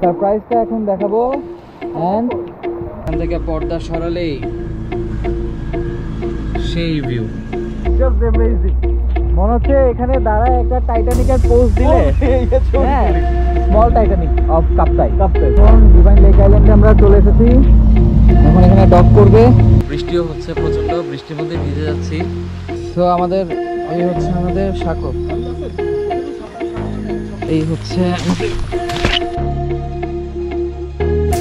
সারপ্রাইজটা এখন দেখাবো। এন্ড এখান থেকে পর্দা সরালেই সেই ভিউ, জাস্ট অ্যামেজিং। মনে হচ্ছে এখানে দাঁড়ায় একটা টাইটানিকের পোজ দিলে, হ্যাঁ, স্মল টাইটানিক অফ কাপ্তাই। এখন ডিভাইন লেক আইল্যান্ডে আমরা চলে এসেছি, এখন এখানে ডক করবে। বৃষ্টিও হচ্ছে প্রচন্ড, বৃষ্টির মধ্যে ভিজে যাচ্ছি। তো আমাদের এই হচ্ছে আমাদের সাঁকো, এই হচ্ছে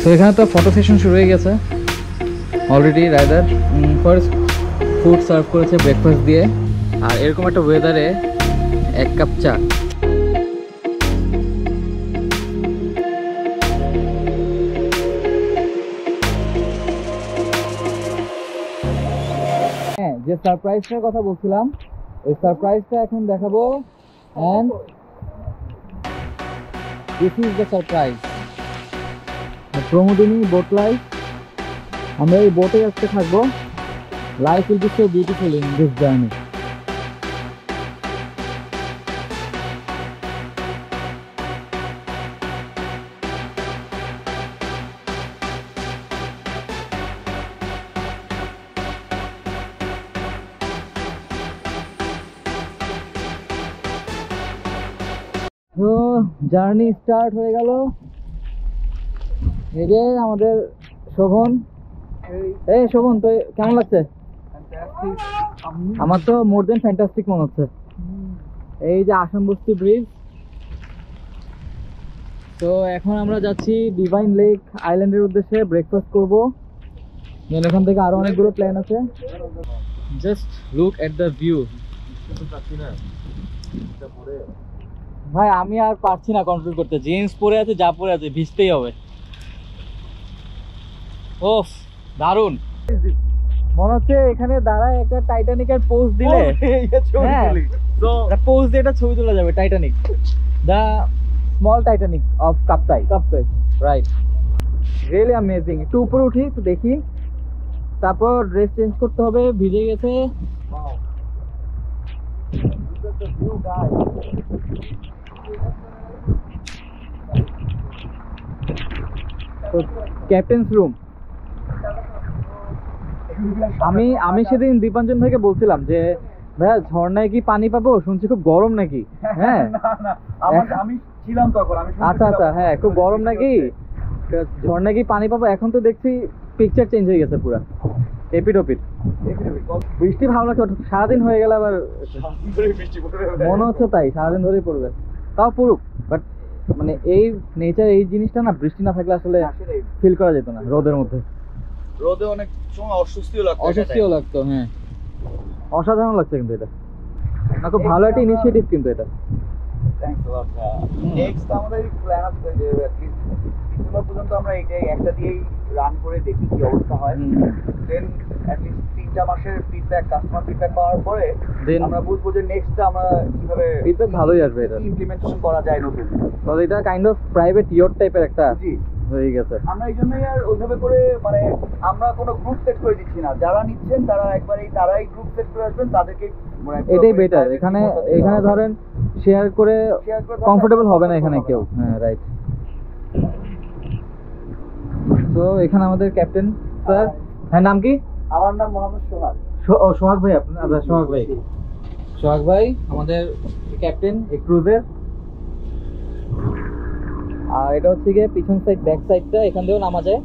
তো এখানে তো ফটো সেশন শুরু হয়ে গেছে already. Rider first food serve করেছে ব্রেকফাস্ট দিয়ে, আর এরকম একটা ওয়েদারে 1 কাপ চা। হ্যাঁ, যে সারপ্রাইজটার কথা বলছিলাম, ওই সারপ্রাইজটা এখন দেখাবো। And this is the surprise, Promodini boat life. আমরা এই বোটে আজকে থাকবো। Life will be so beautiful in this journey. তো জার্নি স্টার্ট হয়ে গেল। এই যে আমাদের শোভন। এই শোভন, তো কেমন লাগছে? আমার তো মোর দেন ফ্যান্টাস্টিক মনে হচ্ছে। এই যে আসাম বস্তি ব্রিজ। তো এখন আমরা যাচ্ছি ডিভাইন লেক আইল্যান্ডের উদ্দেশ্যে, ব্রেকফাস্ট করবো। এখান থেকে আরো অনেকগুলো প্ল্যান আছে। Just look at the view. ভাই আমি আর পারছি না কন্ট্রোল করতে, জিন্স পরে আছে, যা পরে আছে, ভিজতেই হবে। ওফ, দারুন। মনে হচ্ছে এখানে দাঁড়ায় একটা টাইটানিকের পোজ দিলে, হ্যাঁ, পোজ দিয়ে একটা ছবি তোলা যাবে। Titanic, the small Titanic of Kaptai. Right, really amazing. একটু উপরে উঠি, একটু দেখি, তারপর ড্রেস চেঞ্জ করতে হবে, ভিজে গেছে। Captain's room. আমি সেদিন দীপাঞ্জন ভাইকে বলছিলাম যে ভাইয়া ঝর্ণায় কি পানি পাবো, শুনছি খুব গরম নাকি। হ্যাঁ, আমি ছিলাম তখন। আচ্ছা আচ্ছা, হ্যাঁ খুব গরম নাকি, ঝর্ণায় কি পানি পাবো। এখন তো দেখছি পিকচার চেঞ্জ হয়ে গেছে পুরা, এপিড ওপিড। বৃষ্টি ভালো লাগছে, সারাদিন হয়ে গেল, আবার মনে হচ্ছে তাই সারাদিন ধরেই পড়বে। তাও পড়ুক, বাট মানে এই নেচার, এই জিনিসটা না বৃষ্টি না থাকলে আসলে ফিল করা যেত না। রোদের মধ্যে, রোদে অনেক সময় অস্বস্তিও লাগতো। হ্যাঁ, অসাধারণ লাগছে কিন্তু এটা না, খুব ভালো একটা ইনিশিয়েটিভ কিন্তু এটা। Thanks lot. নেক্সট আমাদের প্ল্যান আছে যে ডিসেম্বর পর্যন্ত আমরা এইটাই একটা দিয়েই রান করে দেখি কি অবস্থা হয়। দেন অ্যাট লিস্ট 3টা মাসের ফিডব্যাক, কাস্টমার ফিডব্যাক পাওয়ার পরে আমরা বুঝবো যে নেক্সট আমরা কিভাবে ফিডব্যাক ভালোই আসবে এটা ইমপ্লিমেন্টেশন করা যায় নতুন। তো এটা কাইন্ড অফ প্রাইভেট ইয়ট টাইপের একটা হয়ে গেছে। আমরা এই জন্যই আর ওইভাবে করে মানে আমরা কোনো গ্রুপ সেট করে দিচ্ছি না। যারা নিচ্ছেন তারা একবারেই তারাই গ্রুপ সেট করে আসবেন, তাদেরকে এটাই বেটার। এখানে ধরেন শেয়ার করে কমফোর্টেবল হবে না এখানে কেউ। হ্যাঁ, রাইট। তো এখানে আমাদের ক্যাপ্টেন স্যার। হ্যাঁ, নাম কি? আমার নাম মোহাম্মদ সোহাগ। ও সোহাগ ভাই, আপনি? আচ্ছা, সোহাগ ভাই আমাদের ক্যাপ্টেন এই ক্রুজের। আর এটা হচ্ছে গিয়ে পিছন সাইড, ব্যাক সাইডটা, এখান দিয়েও নামা যায়।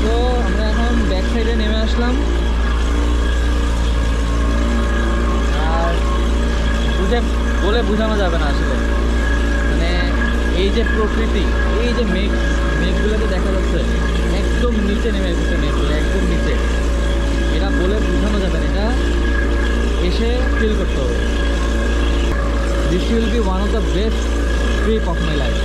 তো আমরা এখন ব্যাক সাইডে নেমে আসলাম। আর বলে বোঝানো যাবে না আসলে, মানে এই যে প্রকৃতি, এই যে মেঘগুলোকে দেখা যাচ্ছে একদম নিচে নেমে এসেছে, মেঘগুলো একদম নিচে, এটা বলে বোঝানো যাবে না, এটা এসে ফিল করতে হবে। This will be one of the best trip of my life.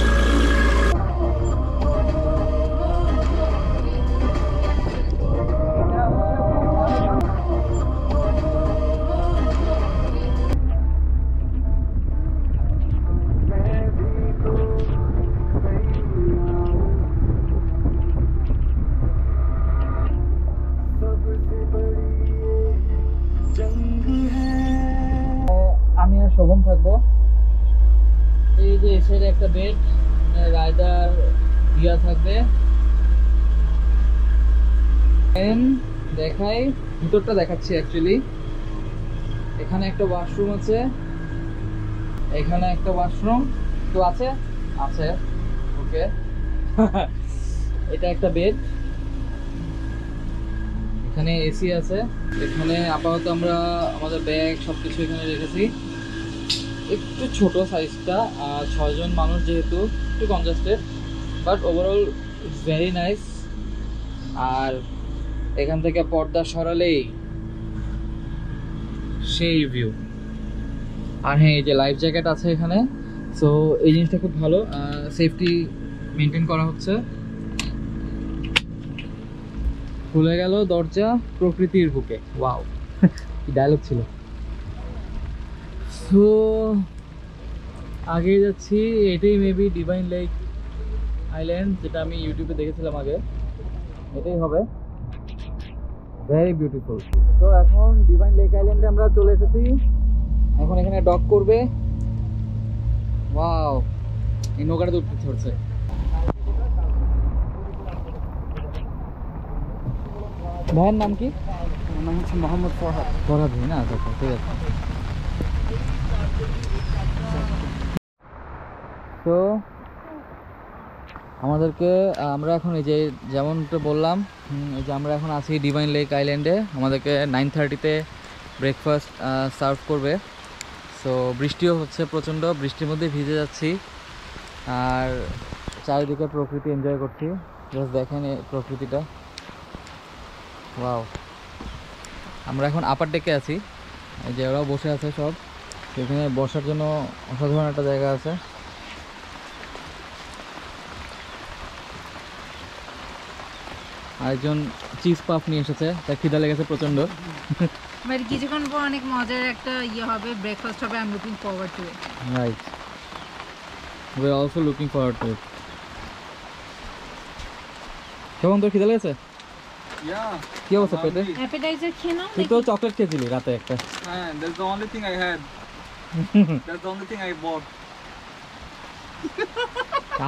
আমি আর শোভন থাকবো। এই যে এসের একটা বেড, এটার দিয়া থাকবে। দেখাই, ভিতরটা দেখাচ্ছি অ্যাকচুয়ালি। এখানে একটা ওয়াশরুম আছে, এখানে একটা ওয়াশরুম তো আছে আছে ওকে। এটা একটা বেড, এখানে এসি আছে। এখানে আপাতত আমরা আমাদের ব্যাগ সবকিছু এখানে রেখেছি। একটু ছোট সাইজটা, 6 জন মানুষ যেহেতু একটু congested, but overall it's very nice. আর এখান থেকে পর্দা সরালেই সেই ভিউ। আর হ্যাঁ, এই যে লাইফ জ্যাকেট আছে এখানে, সো এই জিনিসটা খুব ভালো, সেফটি মেনটেন করা হচ্ছে। খুলে গেল দরজা প্রকৃতির বুকে, ওয়াও কি ডায়লগ ছিল। সো আগে যাচ্ছি, এটাই মেবি ডিভাইন লেক আইল্যান্ড, যেটা আমি ইউটিউবে দেখেছিলাম আগে, এটাই হবে। Very beautiful. তো এখন ডিভাইন লেক আইল্যান্ডে আমরা চলে এসেছি, এখন এখানে ডক করবে। ওয়াও, এই নৌকাটা তো উঠতে ছড়ছে। ভাইয়ের নাম কি? আমার নাম হচ্ছে মোহাম্মদ ফরহাদ। ফরহাদ ভাই না? আচ্ছা ঠিক আছে। তো আমাদেরকে আমরা এখন এই যে যেমনটা বললাম, এই যে আমরা এখন আছি ডিভাইন লেক আইল্যান্ডে। আমাদেরকে 9:30-তে ব্রেকফাস্ট সার্ভ করবে। সো বৃষ্টিও হচ্ছে প্রচণ্ড, বৃষ্টির মধ্যে ভিজে যাচ্ছি আর চারিদিকে প্রকৃতি এনজয় করছি। জাস্ট দেখেন এই প্রকৃতিটা, ওয়াও। আমরা এখন আপার ডেকে আছি, এই যে ওরাও বসে আছে সব, এখানে বসার জন্য অসাধারণ একটা জায়গা আছে। আরেকজন চিজ পাফ নিয়ে এসেছে, তার খিদা লেগেছে প্রচণ্ড। বাট কিছুক্ষণ পর অনেক মজার একটা ইয়ে হবে, ব্রেকফাস্ট হবে। I am looking forward to it. Right, we are also looking forward to it. কেমন তোর খিদা লেগেছে? কি অবস্থা পেটে? অ্যাপেটাইজার খেয়ে নাও। তুই তো চকলেট খেয়েছিলি রাতে একটা। That's the only thing I had. That's the only thing I bought.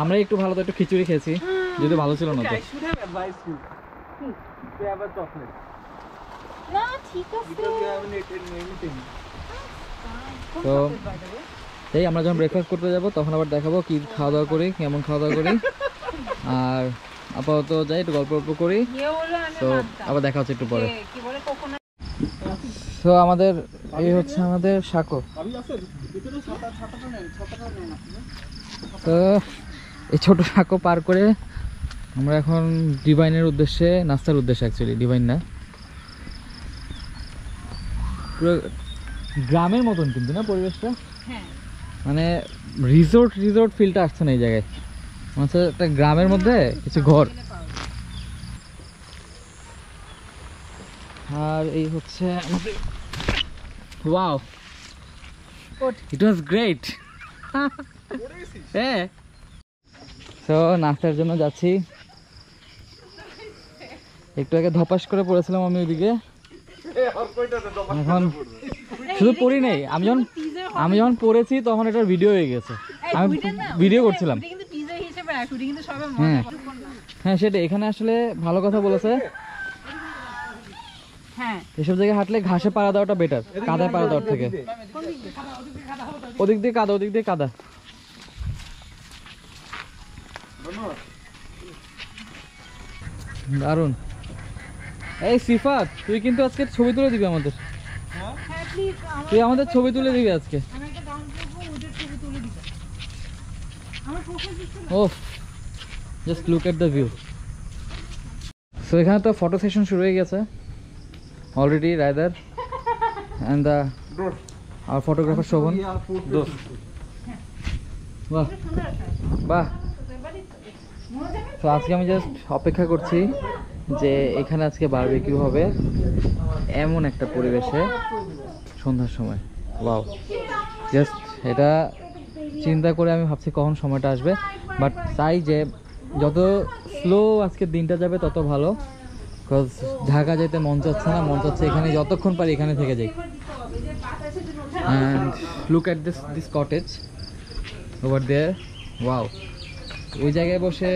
আমরা একটু ভালো তো একটু খিচুড়ি খেয়েছি, যদি ভালো ছিল না তো। I should have advised you to have a chocolate না ঠিক আছে। because you haven't eaten anything. তো এই আমরা যখন ব্রেকফাস্ট করতে যাব তখন আবার দেখাবো কি খাওয়া দাওয়া করি, কেমন খাওয়া দাওয়া করি। আর আপাতত যাই একটু গল্প করি, ইয়ে হলো আমি তো আবার দেখা হচ্ছে একটু পরে। কি বলে কোকোনাট। তো আমাদের এই হচ্ছে আমাদের সাঁকো। তো এই ছোট সাঁকো পার করে আমরা এখন ডিভাইনের উদ্দেশ্যে, নাস্তার উদ্দেশ্যে, অ্যাকচুয়ালি ডিভাইন না, পুরো গ্রামের মতন কিন্তু না পরিবেশটা, হ্যাঁ মানে রিসোর্ট ফিলটা আসছে না এই জায়গায়, মানে একটা গ্রামের মধ্যে কিছু ঘর। আর এই হচ্ছে আমাদের, ওয়াও ইট ওয়াজ গ্রেট। হ্যাঁ, তো নাস্তার জন্য যাচ্ছি। একটু আগে ধপাস করে পড়েছিলাম আমি ওইদিকে, এখন শুধু পড়ি নেই, আমি যখন পড়েছি তখন এটার ভিডিও হয়ে গেছে, আমি ভিডিও করছিলাম। কিন্তু টিজার হিসেবে রাখো, কিন্তু সবাই হ্যাঁ মজা করবে। হ্যাঁ, সেটা এখানে আসলে ভালো কথা বলেছে। হ্যাঁ এসব জায়গায় হাঁটলে ঘাসে পাড়া দেওয়াটা বেটার, কাদায় পাড়া দেওয়ার থেকে। ওদিক দিয়ে কাদা, ওদিক দিয়ে কাদা। দারুন। এই সিফাত, তুই কিন্তু আজকে ছবি তুলে দিবি আমাদের, হ্যাঁ প্লিজ তুই আমাদের ছবি তুলে দিবি আজকে। আমি একটা ডাউন করবো, ওদের ছবি তুলে দিবে। আমার profile picture oh, just look at the view. So এখানে তো ফটো সেশন শুরু হয়ে গেছে অলরেডি, রাইদার অ্যান্ড দ্য আর ফটোগ্রাফার শোভন। বাহ বাহ। তো আজকে আমি জাস্ট অপেক্ষা করছি যে এখানে আজকে বারবিকিউ হবে এমন একটা পরিবেশে সন্ধ্যার সময়। ওয়াও, জাস্ট এটা চিন্তা করে আমি ভাবছি কখন সময়টা আসবে, বাট চাই যে যত স্লো আজকের দিনটা যাবে তত ভালো, বিকজ ঢাকা যেতে মন চাচ্ছে না, মন চাচ্ছে এখানে যতক্ষণ পারি এখানে থেকে যাই। And look at this cottage over there, wow. ওই জায়গায় বসে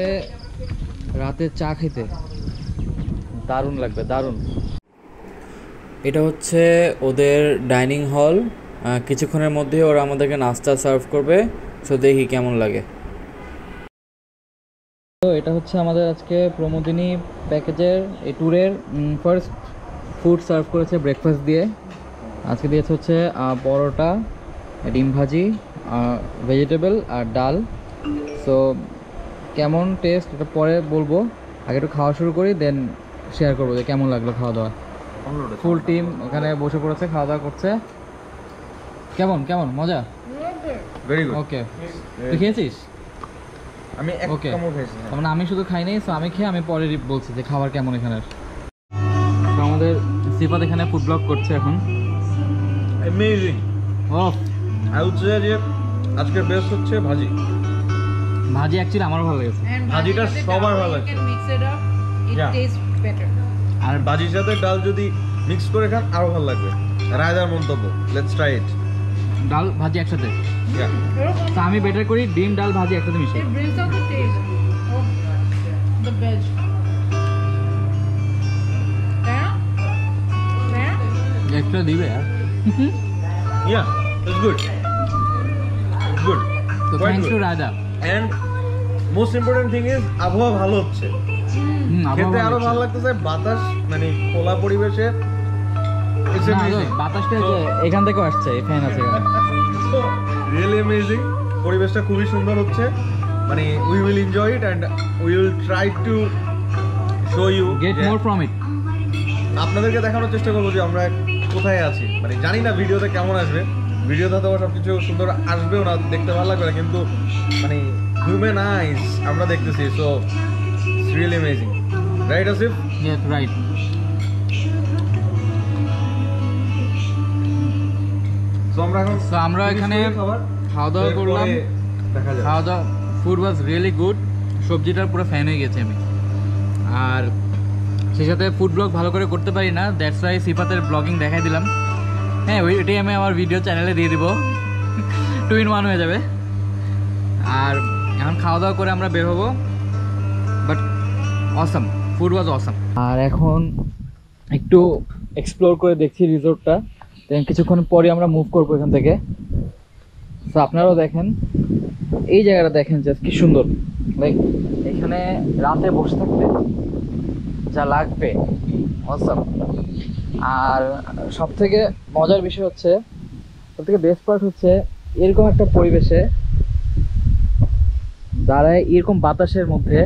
রাতে চা খেতে দারুণ লাগবে, দারুণ। এটা হচ্ছে ওদের ডাইনিং হল, কিছুক্ষণের মধ্যে ওরা আমাদেরকে নাস্তা সার্ভ করবে, সো দেখি কেমন লাগে। তো এটা হচ্ছে আমাদের আজকে প্রমোদিনী প্যাকেজের এই ট্যুরের ফার্স্ট ফুড সার্ভ করেছে ব্রেকফাস্ট দিয়ে। আজকে দিয়েছে হচ্ছে পরোটা, ডিম ভাজি, ভেজিটেবল আর ডাল। সো কেমন টেস্ট এটা পরে বলবো, আগে একটু খাওয়া শুরু করি, দেন শেয়ার করবো যে কেমন লাগলো খাওয়া দাওয়া। ফুল টিম এখানে বসে পড়েছে, খাওয়া দাওয়া করছে। কেমন কেমন মজা? Very good. ওকে, তুই খেয়েছিস? আমি এক Okay. কামড় খেয়েছি। তার মানে আমি শুধু খাই নাই, সো আমি খেয়ে আমি পরে বলছি যে খাবার কেমন এখানের। তো আমাদের সিফাত এখানে ফুড ব্লগ করছে এখন। Amazing. O I would say যে আজকের বেস্ট হচ্ছে ভাজি। ভাজি অ্যাকচুয়ালি আমারও ভালো লেগেছে। And ভাজিটা ভাজির সাথে সবার ডাল, ভালো you লাগছে। can mix it up, it Yeah. tastes better. আর ভাজির সাথে ডাল যদি মিক্স করে খান আরো ভালো লাগবে। রায়দার মন্তব্য, লেটস ট্রাই ইট। ডাল ভাজি একসাথে, Yeah. তো আমি বেটার করি ডিম ডাল ভাজি একসাথে মিশিয়ে। It brings out the taste of the veg. Extra দিবে আর Yeah, it's good. It's good. তো Quite thanks to good. রায়দা। And most important thing is আবহাওয়া ভালো হচ্ছে। খেতে আরো ভালো লাগতেছে, বাতাস মানে খোলা পরিবেশে it's amazing. বাতাসটা এখান থেকেও আসছে, এই ফ্যান আছে এখানে। So, really amazing. পরিবেশটা খুবই সুন্দর হচ্ছে, মানে we will enjoy it and we will try to show you get যে মোর ফ্রম ইট। আপনাদেরকে দেখানোর চেষ্টা করবো যে আমরা কোথায় আছি। মানে জানি না ভিডিওতে কেমন আসবে, ভিডিওতে তো সবকিছু সুন্দর আসবেও না, দেখতে ভালো লাগবে না, কিন্তু মানে হিউম্যান আইস আমরা দেখতেছি। So it's really amazing, right Asif? Yes right. So আমরা এখন So, আমরা এখানে খাওয়া দাওয়া করলাম। দেখা যাবে। খাওয়া দাওয়া ফুড ওয়াজ রিয়েলি গুড। সবজিটার পুরো ফ্যান হয়ে গেছে আমি। আর সেই সাথে ফুড ব্লগ ভালো করে করতে পারি না, দ্যাটস ওয়াই সিফাতের ব্লগিং দেখাই দিলাম। হ্যাঁ, ওইটাই আমি আমার ভিডিও চ্যানেলে দিয়ে দিব, 2 in 1 হয়ে যাবে। আর এখন খাওয়া দাওয়া করে আমরা বের হবো, but awesome, food was awesome. আর এখন একটু এক্সপ্লোর করে দেখছি রিসোর্টটা, দেন কিছুক্ষণ পরে আমরা মুভ করবো এখান থেকে। তো আপনারাও দেখেন, এই জায়গাটা দেখেন জাস্ট কি সুন্দর। লাইক এখানে রাতে বসে থাকতে যা লাগবে অসাম। আর সব থেকে মজার বিষয় হচ্ছে, সব থেকে বেস্ট পার্ট হচ্ছে এরকম একটা পরিবেশে দাঁড়ায়, এরকম বাতাসের মধ্যে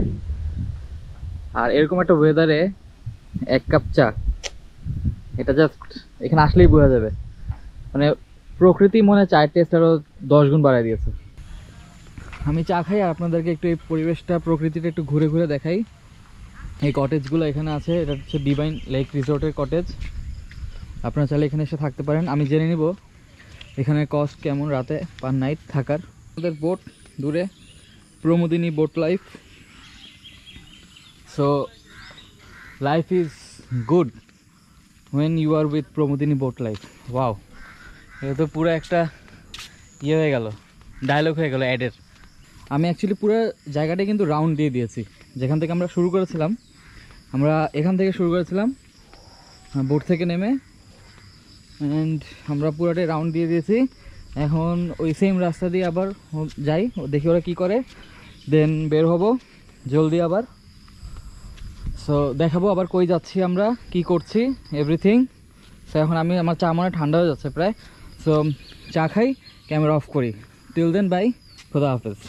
আর এরকম একটা ওয়েদারে 1 কাপ চা, এটা জাস্ট এখানে আসলেই বোঝা যাবে। মানে প্রকৃতি মনে চায়ের টেস্ট আরও 10 গুণ বাড়ায় দিয়েছে। আমি চা খাই আর আপনাদেরকে একটু এই পরিবেশটা, প্রকৃতিটা একটু ঘুরে ঘুরে দেখাই। এই কটেজগুলো এখানে আছে, এটা হচ্ছে ডিভাইন লেক রিসোর্টের কটেজ। আপনারা চাইলে এখানে এসে থাকতে পারেন। আমি জেনে নিব এখানে কস্ট কেমন রাতে পার নাইট থাকার। আমাদের বোট দূরে, Promodini boat life. So life is good when you are with Promodini boat life. Wow, এটা তো পুরো একটা ইয়ে হয়ে গেল, ডায়লগ হয়ে গেল অ্যাডের। আমি অ্যাকচুয়ালি পুরো জায়গাটা কিন্তু রাউন্ড দিয়ে দিয়েছি। যেখান থেকে আমরা শুরু করেছিলাম, আমরা এখান থেকে শুরু করেছিলাম বোট থেকে নেমে, অ্যান্ড আমরা পুরোটাই রাউন্ড দিয়ে দিয়েছি। এখন ওই সেম রাস্তা দিয়ে আবার যাই, দেখি ওরা কী করে, দেন বের হব জলদি আবার। সো দেখাবো আবার কই যাচ্ছি আমরা, কি করছি, এভরিথিং। সো এখন আমি, আমার চা মনে ঠান্ডা হয়ে যাচ্ছে প্রায়। সো চা খাই, ক্যামেরা অফ করি। টিল দেন বাই, খোদা হাফেজ।